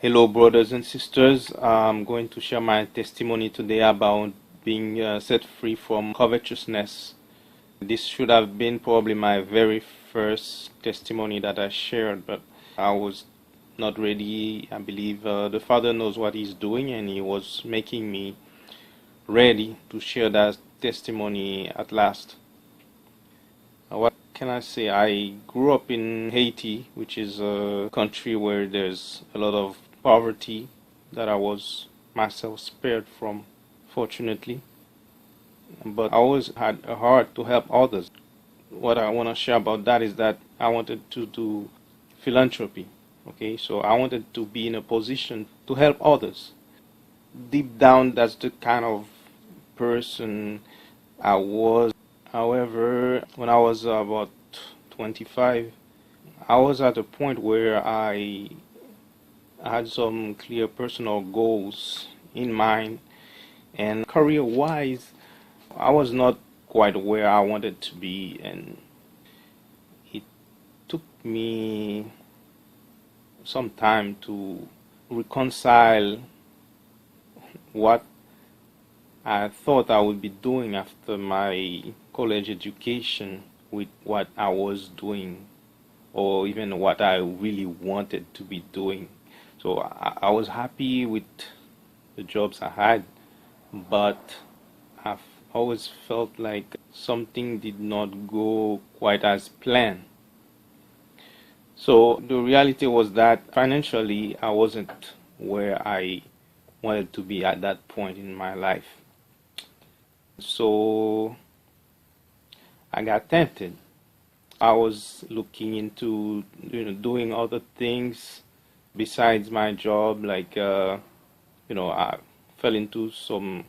Hello, brothers and sisters. I'm going to share my testimony today about being set free from covetousness. This should have been probably my very first testimony that I shared, but I was not ready. I believe the Father knows what He's doing, and He was making me ready to share that testimony at last. What can I say? I grew up in Haiti, which is a country where there's a lot of poverty that I was myself spared from, fortunately. But I always had a heart to help others. What I want to share about that is that I wanted to do philanthropy. Okay, so I wanted to be in a position to help others. Deep down, that's the kind of person I was. However, when I was about 25, I was at a point where I had some clear personal goals in mind, and career-wise, I was not quite where I wanted to be, and it took me some time to reconcile what I thought I would be doing after my college education with what I was doing, or even what I really wanted to be doing. So I was happy with the jobs I had, but I've always felt like something did not go quite as planned. So the reality was that financially I wasn't where I wanted to be at that point in my life. So I got tempted. I was looking into doing other things besides my job, like I fell into some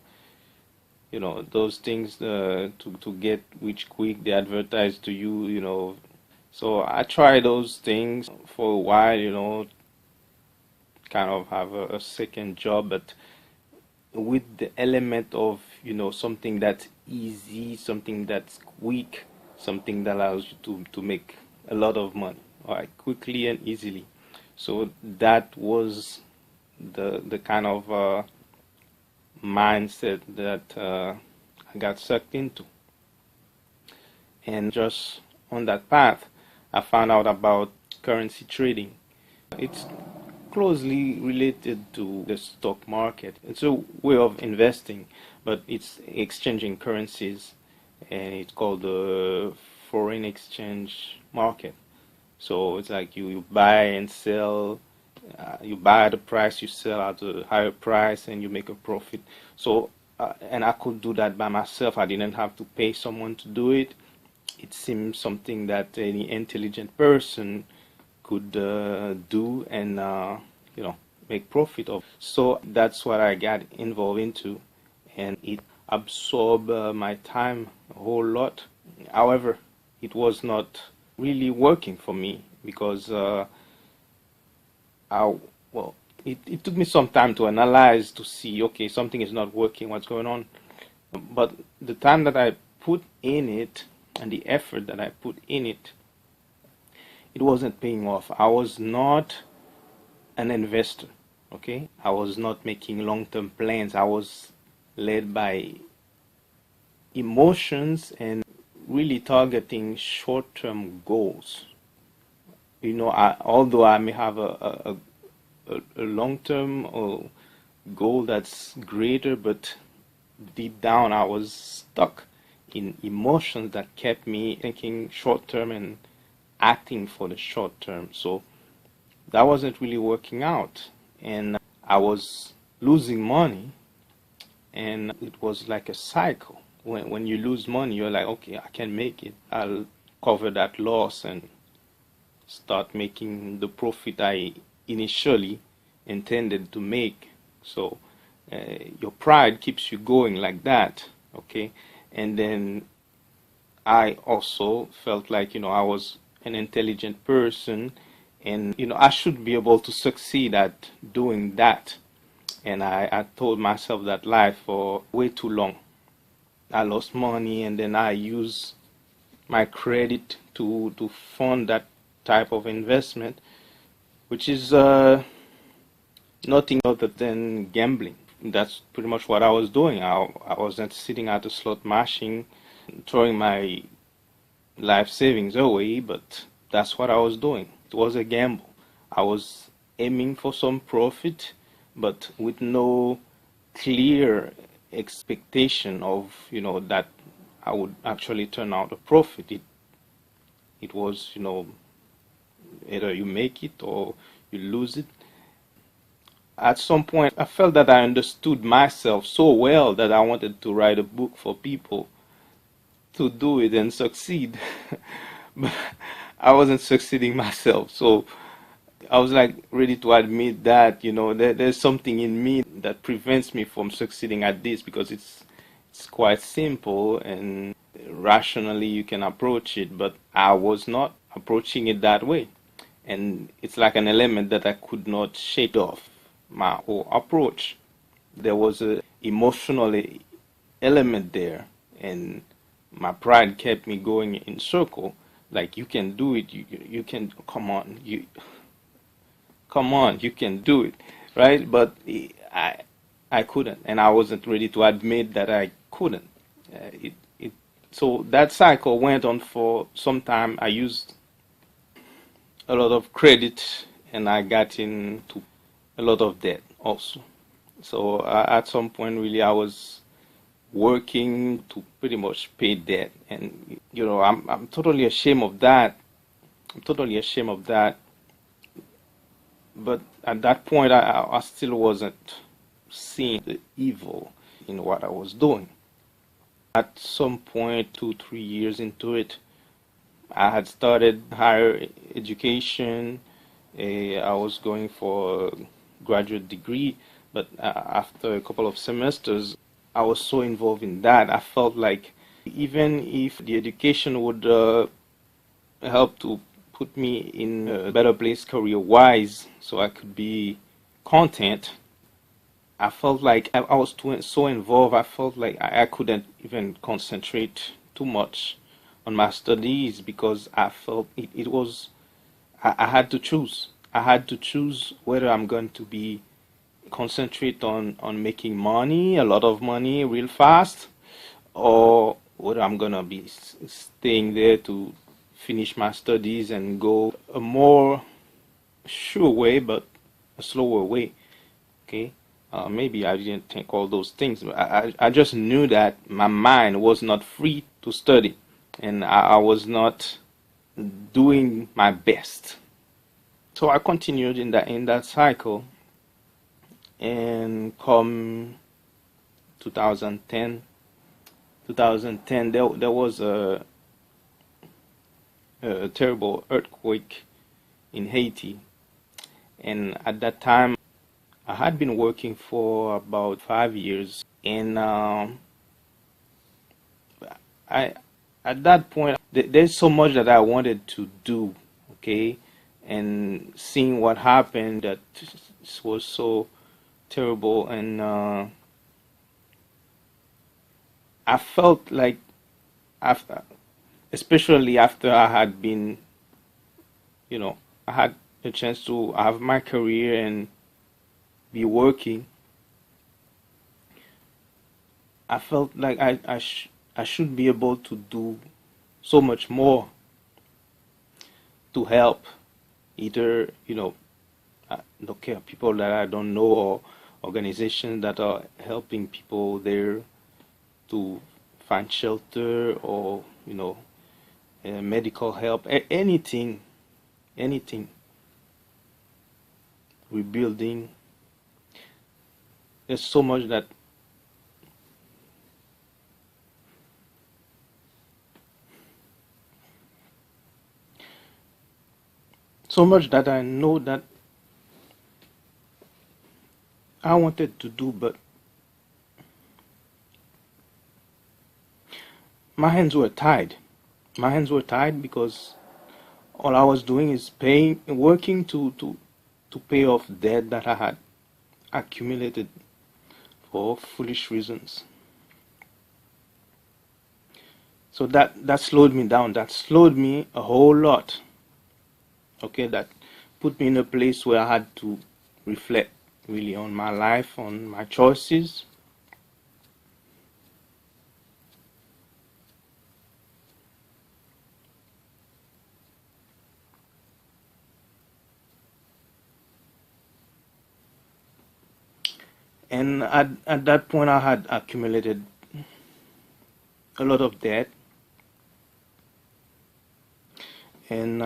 those things to get rich quick. They advertise to you. So I tried those things for a while, kind of have a second job, but with the element of something that's easy, something that's quick, something that allows you to make a lot of money, all right, quickly and easily. So that was the kind of mindset that I got sucked into. And just on that path, I found out about currency trading. It's closely related to the stock market. It's a way of investing, but it's exchanging currencies, and it's called the foreign exchange market. So it's like you buy and sell. You buy at a price, you sell at a higher price, and you make a profit. So, and I could do that by myself. I didn't have to pay someone to do it. It seems something that any intelligent person could do and make profit of. So that's what I got involved into, and it absorbed my time a whole lot. However, it was not really working for me because it took me some time to analyze to see, okay, something is not working, what's going on. But the time that I put in it and the effort that I put in it, it wasn't paying off. I was not an investor, okay? I was not making long-term plans. I was led by emotions and really targeting short-term goals. Although I may have a long-term goal that's greater, but deep down I was stuck in emotions that kept me thinking short-term and acting for the short term. So that wasn't really working out, and I was losing money, and it was like a cycle. When you lose money, you're like, okay, I can make it. I'll cover that loss and start making the profit I initially intended to make. So your pride keeps you going like that, okay? And then I also felt like I was an intelligent person, and I should be able to succeed at doing that. And I told myself that lie for way too long. I lost money, and then I used my credit to fund that type of investment, which is nothing other than gambling. That's pretty much what I was doing. I wasn't sitting at a slot machine throwing my life savings away, but that's what I was doing. It was a gamble. I was aiming for some profit, but with no clear expectation of, that I would actually turn out a profit. It was, either you make it or you lose it. At some point, I felt that I understood myself so well that I wanted to write a book for people to do it and succeed. But I wasn't succeeding myself. So I was like ready to admit that, there's something in me that prevents me from succeeding at this, because it's quite simple and rationally you can approach it, but I was not approaching it that way. And it's like an element that I could not shake off my whole approach. There was a emotional element there, and my pride kept me going in circle. Like, you can do it. You can, come on, you can do it, right? But I couldn't, and I wasn't ready to admit that I couldn't. So that cycle went on for some time. I used a lot of credit, and I got into a lot of debt also. So at some point, really, I was working to pretty much pay debt, and I'm totally ashamed of that. I'm totally ashamed of that. But at that point, I still wasn't seeing the evil in what I was doing. At some point, 2, 3 years into it, I had started higher education. I was going for a graduate degree, but after a couple of semesters, I was so involved in that. I felt like even if the education would help to put me in a better place career-wise, so I could be content, I felt like I was so involved. I felt like I couldn't even concentrate too much on my studies, because I felt it was, I had to choose. I had to choose whether I'm going to be concentrate on making money, a lot of money, real fast, or whether I'm gonna be staying there to finish my studies and go a more sure way, but a slower way. Okay, maybe I didn't think all those things, but I just knew that my mind was not free to study, and I was not doing my best. So I continued in that cycle, and come 2010, there was a terrible earthquake in Haiti, and at that time I had been working for about 5 years, and I at that point there's so much that I wanted to do, okay, and seeing what happened, that this was so terrible, and I felt like after, especially after I had been, I had a chance to have my career and be working. I felt like I should be able to do so much more to help, either, I don't care, people that I don't know, or organizations that are helping people there to find shelter, or medical help, anything, rebuilding. There's so much that I know that I wanted to do, but my hands were tied. My hands were tied because all I was doing is working to pay off debt that I had accumulated for foolish reasons. So that slowed me down. That slowed me a whole lot. Okay, that put me in a place where I had to reflect. really on my life, on my choices. And at that point, I had accumulated a lot of debt, and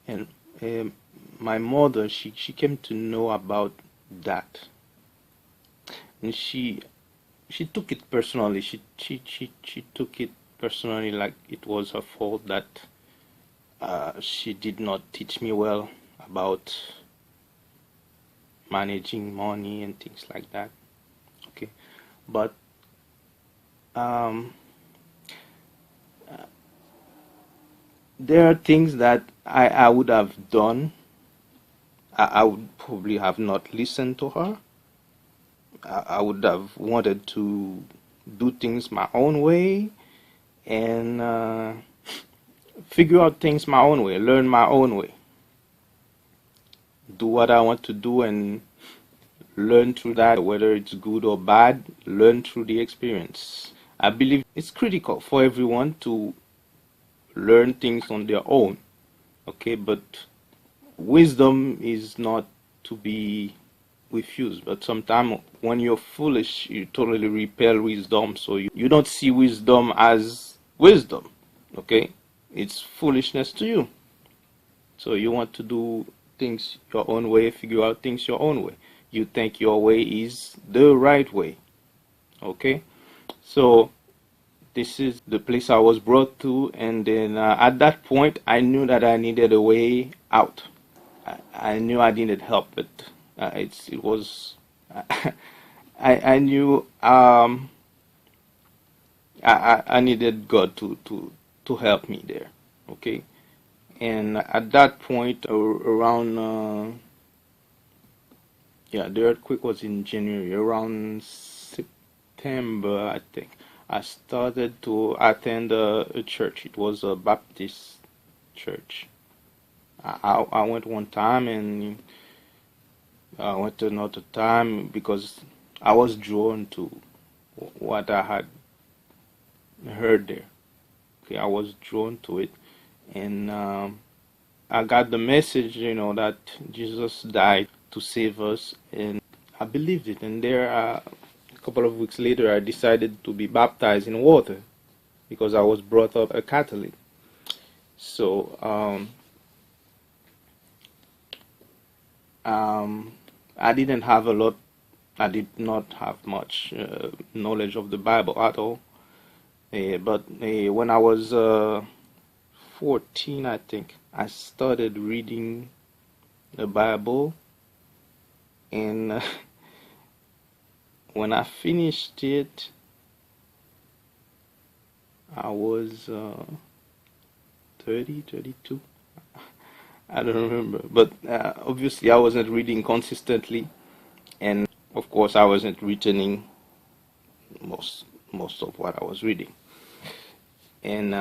and my mother, she came to know about that, and she took it personally. She took it personally, like it was her fault that she did not teach me well about managing money and things like that. Okay, but um, there are things that I would have done. I would probably have not listened to her. I would have wanted to do things my own way and figure out things my own way, learn my own way, do what I want to do and learn through that, whether it's good or bad, learn through the experience. I believe it's critical for everyone to learn things on their own, okay? But wisdom is not to be refused. But sometimes when you're foolish, you totally repel wisdom. So you don't see wisdom as wisdom, okay? It's foolishness to you. So you want to do things your own way, figure out things your own way. You think your way is the right way, okay? So this is the place I was brought to, and then at that point, I knew that I needed a way out. I knew I needed help, but it was I knew I needed God to help me there, okay? And at that point, around yeah, the earthquake was in January. Around September, I think, I started to attend a church. It was a Baptist church. I went one time and I went another time because I was drawn to what I had heard there. Okay, I was drawn to it, and I got the message, that Jesus died to save us, and I believed it. And there, a couple of weeks later, I decided to be baptized in water because I was brought up a Catholic. So I didn't have a lot. I did not have much knowledge of the Bible at all. But when I was 14, I think, I started reading the Bible, and when I finished it, I was 30, 32. I don't remember, but obviously I wasn't reading consistently, and of course I wasn't retaining most of what I was reading. And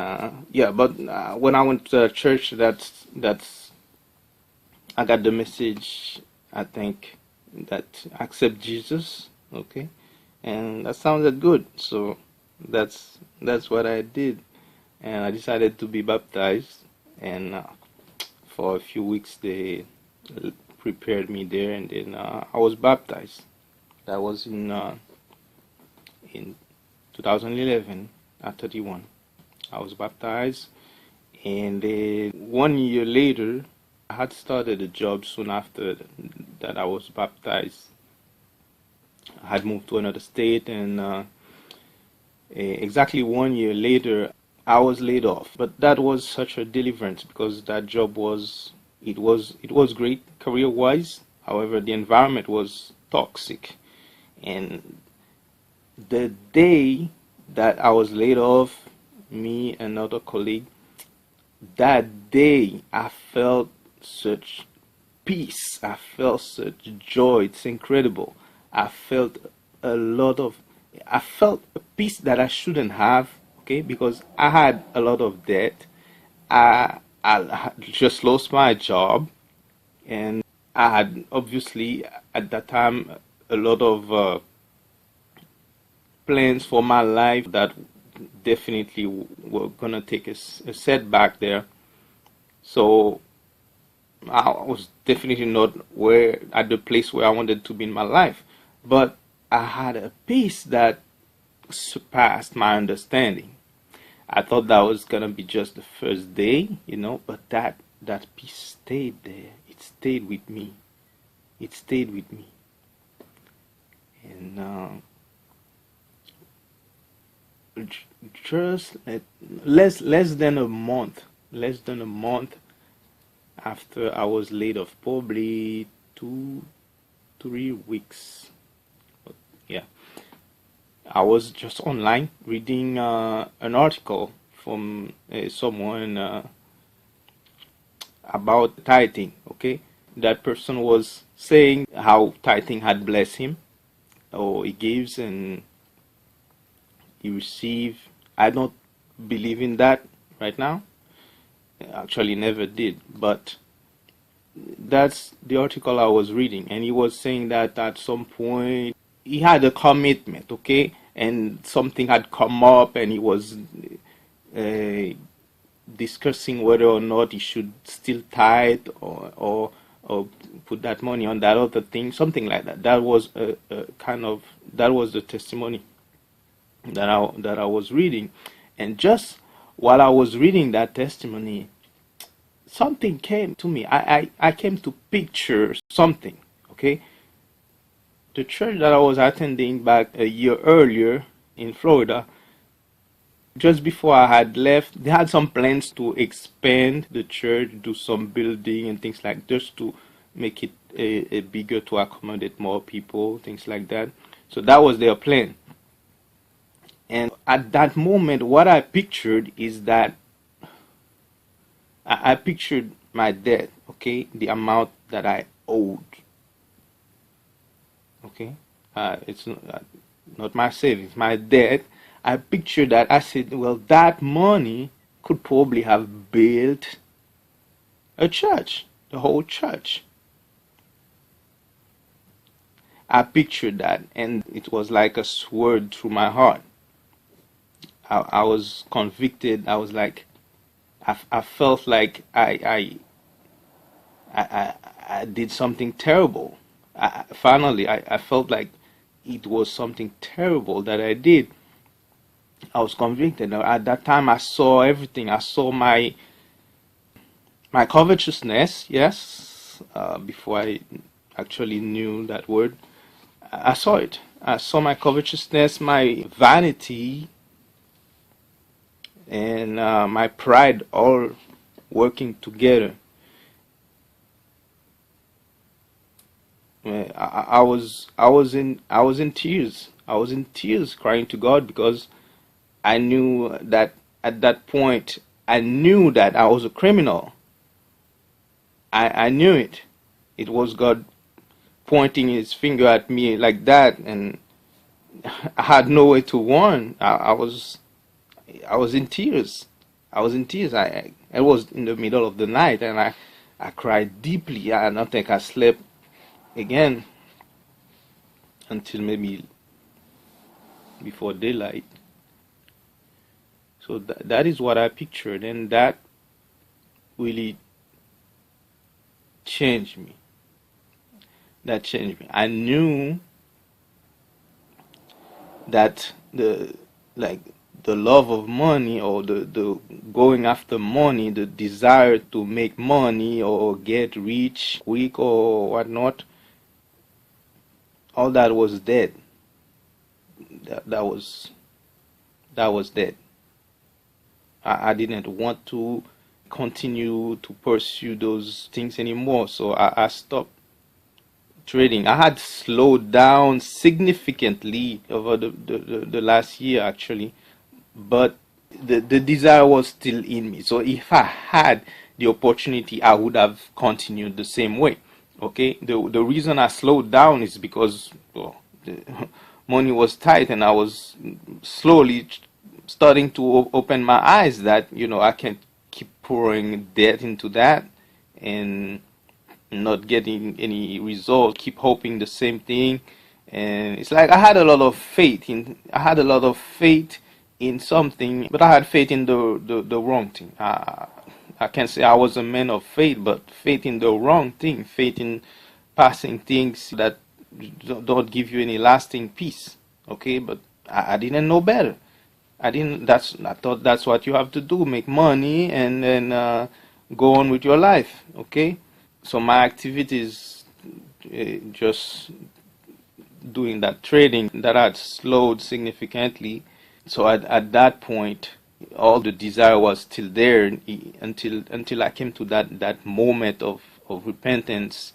yeah, but when I went to church, that's I got the message. I think that accept Jesus, okay, and that sounded good. So that's what I did, and I decided to be baptized. And for a few weeks they prepared me there, and then I was baptized. That was in 2011 at 31. I was baptized, and then 1 year later, I had started a job soon after that I was baptized. I had moved to another state, and exactly 1 year later, I was laid off. But that was such a deliverance because that job was great career-wise. However, the environment was toxic, and the day that I was laid off, me and another colleague, that day I felt such peace. I felt such joy. It's incredible. I felt a lot of, I felt a peace that I shouldn't have, okay, because I had a lot of debt. I had just lost my job, and I had obviously at that time a lot of plans for my life that definitely were gonna take a setback there. So I was definitely not where at the place where I wanted to be in my life, but I had a peace that surpassed my understanding. I thought that was gonna be just the first day, but that peace stayed there. It stayed with me. It stayed with me, and just less than a month after I was laid off, probably 2 3 weeks. Yeah, I was just online reading an article from someone about tithing. Okay, that person was saying how tithing had blessed him, or he gives and he receives. I don't believe in that right now. Actually, never did. But that's the article I was reading, and he was saying that at some point he had a commitment, okay, and something had come up, and he was uh, discussing whether or not he should still tithe or put that money on that other thing, something like that. That was a kind of that was the testimony that I was reading, and just while I was reading that testimony, something came to me. I came to picture something. Okay, the church that I was attending back a year earlier in Florida, just before I had left, they had some plans to expand the church, do some building and things like just to make it a bigger to accommodate more people, things like that. So that was their plan. And at that moment, what I pictured is that I pictured my debt, okay, the amount that I owed, okay. It's not my savings, my debt. I pictured that. I said, well, that money could probably have built a church, the whole church. I pictured that, and it was like a sword through my heart. I was convicted. I was like, I felt like I did something terrible. Finally, I felt like it was something terrible that I did. I was convicted. At that time, I saw everything. I saw my covetousness, yes, before I actually knew that word. I saw it. I saw my covetousness, my vanity, and my pride all working together. I was in tears. I was in tears crying to God because I knew that at that point I knew that I was a criminal. I knew it. It was God pointing his finger at me like that, and I had no way to warn. I was in tears. I was in tears. I was in the middle of the night, and I cried deeply. I don't think I slept again until maybe before daylight. So that is what I pictured, and that really changed me. That changed me. I knew that like the love of money, or the going after money, the desire to make money or get rich quick or whatnot, all that was dead. That was dead. I didn't want to continue to pursue those things anymore, so I stopped trading. I had slowed down significantly over the last year, actually, but the desire was still in me. So if I had the opportunity, I would have continued the same way. Okay, the reason I slowed down is because, well, the money was tight, and I was slowly starting to open my eyes that I can't keep pouring debt into that and not getting any result, keep hoping the same thing. And it's like I had a lot of faith in something, but I had faith in the wrong thing. I can't say I was a man of faith, but faith in the wrong thing, faith in passing things that don't give you any lasting peace. Okay, but I didn't know better. I thought that's what you have to do, make money and then go on with your life. Okay, so my activities, just doing that trading, that had slowed significantly. So at that point, all the desire was still there until I came to that moment of repentance.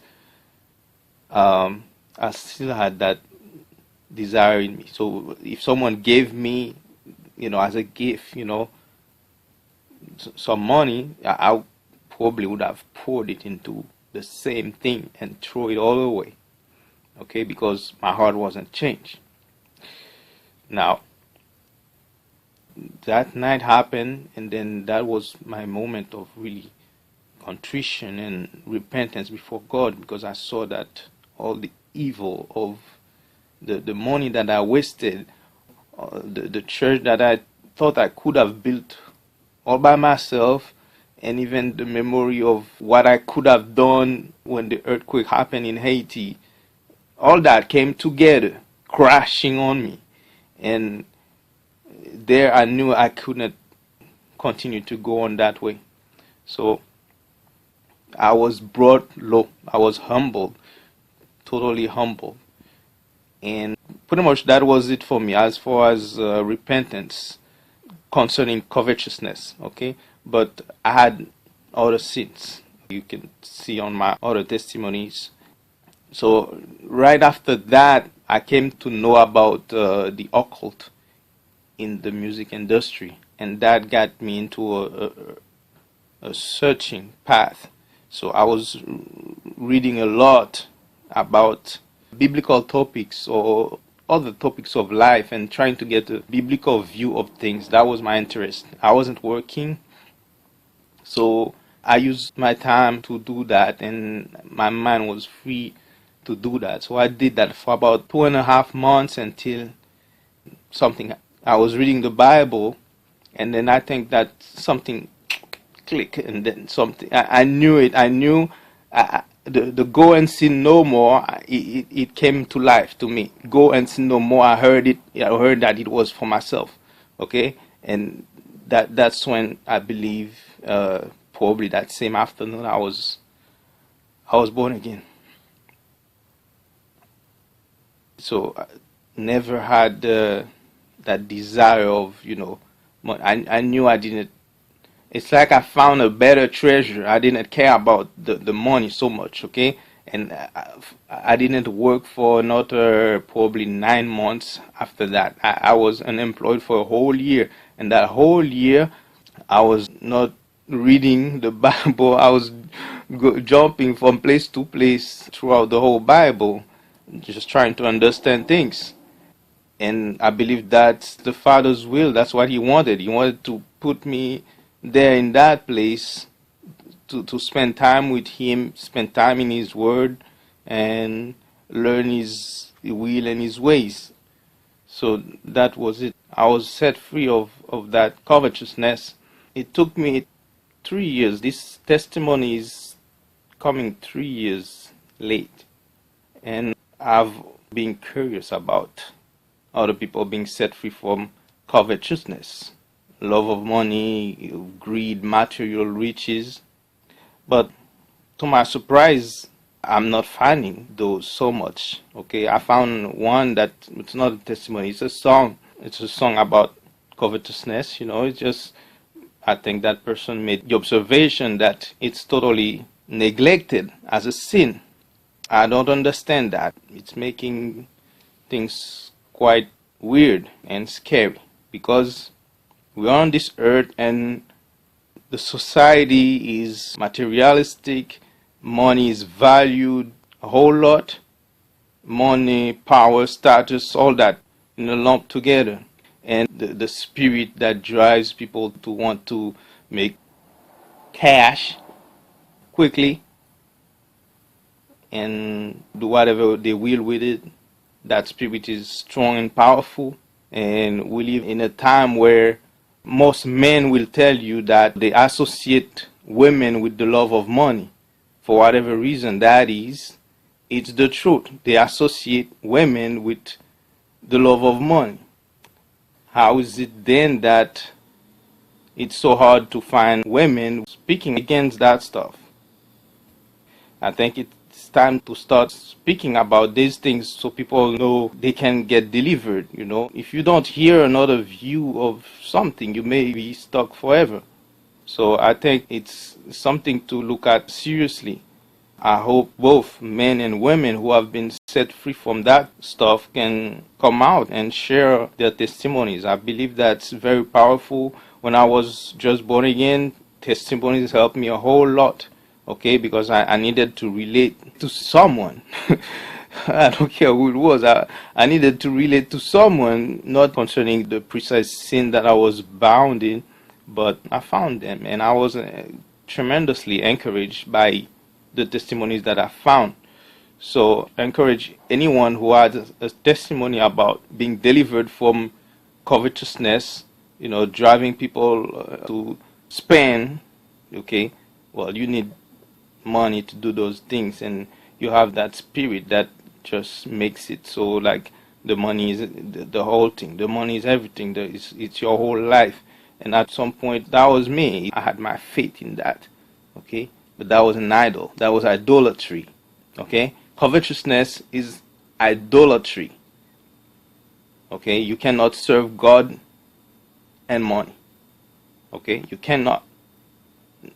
I still had that desire in me. So if someone gave me, as a gift, some money, I probably would have poured it into the same thing and throw it all away. Okay, because my heart wasn't changed. Now, that night happened, and then that was my moment of really contrition and repentance before God, because I saw that all the evil of the money that I wasted, the church that I thought I could have built all by myself, and even the memory of what I could have done when the earthquake happened in Haiti, all that came together, crashing on me. And there I knew I couldn't continue to go on that way. So I was brought low. I was humbled, totally humbled. And pretty much that was it for me as far as repentance concerning covetousness. Okay, but I had other sins. You can see on my other testimonies. So right after that, I came to know about the occult in the music industry, and that got me into a searching path. So I was reading a lot about biblical topics or other topics of life and trying to get a biblical view of things. That was my interest. I wasn't working, so I used my time to do that, and my mind was free to do that. So I did that for about 2.5 months until something. I was reading the Bible, and then I think that something clicked, and then something. I knew it. I knew the go and sin no more. It came to life to me. Go and sin no more. I heard it. I heard that it was for myself. Okay, and that's when I believe probably that same afternoon I was born again. So I never had that desire of, I knew I didn't. It's like I found a better treasure. I didn't care about the money so much, okay? And I didn't work for another probably 9 months after that. I was unemployed for a whole year. And that whole year, I was not reading the Bible. I was jumping from place to place throughout the whole Bible, just trying to understand things. And I believe that's the Father's will. That's what He wanted. He wanted to put me there in that place to spend time with Him, spend time in His Word, and learn His will and His ways. So that was it. I was set free of that covetousness. It took me 3 years. This testimony is coming 3 years late. And I've been curious about other people being set free from covetousness, love of money, greed, material riches. But to my surprise, I'm not finding those so much. Okay, I found one that it's not a testimony, it's a song. It's a song about covetousness, it's just, I think that person made the observation that it's totally neglected as a sin. I don't understand that. It's making things quite weird and scary, because we're on this earth and the society is materialistic. Money is valued a whole lot. Money, power, status, all that in a lump together. And the spirit that drives people to want to make cash quickly and do whatever they will with it. That spirit is strong and powerful. And we live in a time where most men will tell you that they associate women with the love of money. For whatever reason that is, it's the truth. They associate women with the love of money. How is it then that it's so hard to find women speaking against that stuff? I think it's time to start speaking about these things so people know they can get delivered. If you don't hear another view of something, you may be stuck forever. So I think it's something to look at seriously. I hope both men and women who have been set free from that stuff can come out and share their testimonies. I believe that's very powerful. When I was just born again, testimonies helped me a whole lot, okay, because I needed to relate to someone. I don't care who it was. I needed to relate to someone, not concerning the precise sin that I was bound in, but I found them, and I was tremendously encouraged by the testimonies that I found. So I encourage anyone who has a testimony about being delivered from covetousness, driving people to spend, okay, well, you need money to do those things, and you have that spirit that just makes it so like the money is the whole thing, the money is everything, it's your whole life. And at some point, that was me. I had my faith in that, okay? But that was an idol. That was idolatry. Okay? Covetousness is idolatry. Okay? You cannot serve God and money. Okay? You cannot.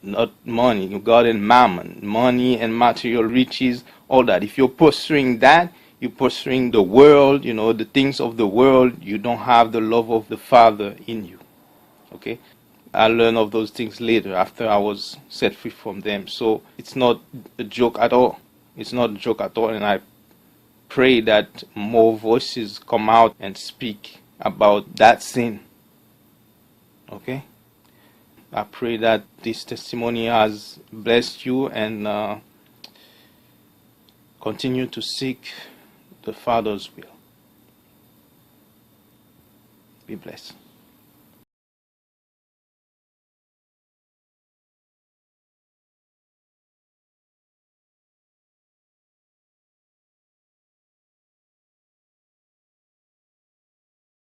Not money. God and mammon. Money and material riches, all that. If you're pursuing that, you're pursuing the world, the things of the world, you don't have the love of the Father in you. Okay? I learned of those things later after I was set free from them. So it's not a joke at all. It's not a joke at all. And I pray that more voices come out and speak about that sin. Okay? I pray that this testimony has blessed you, and continue to seek the Father's will. Be blessed.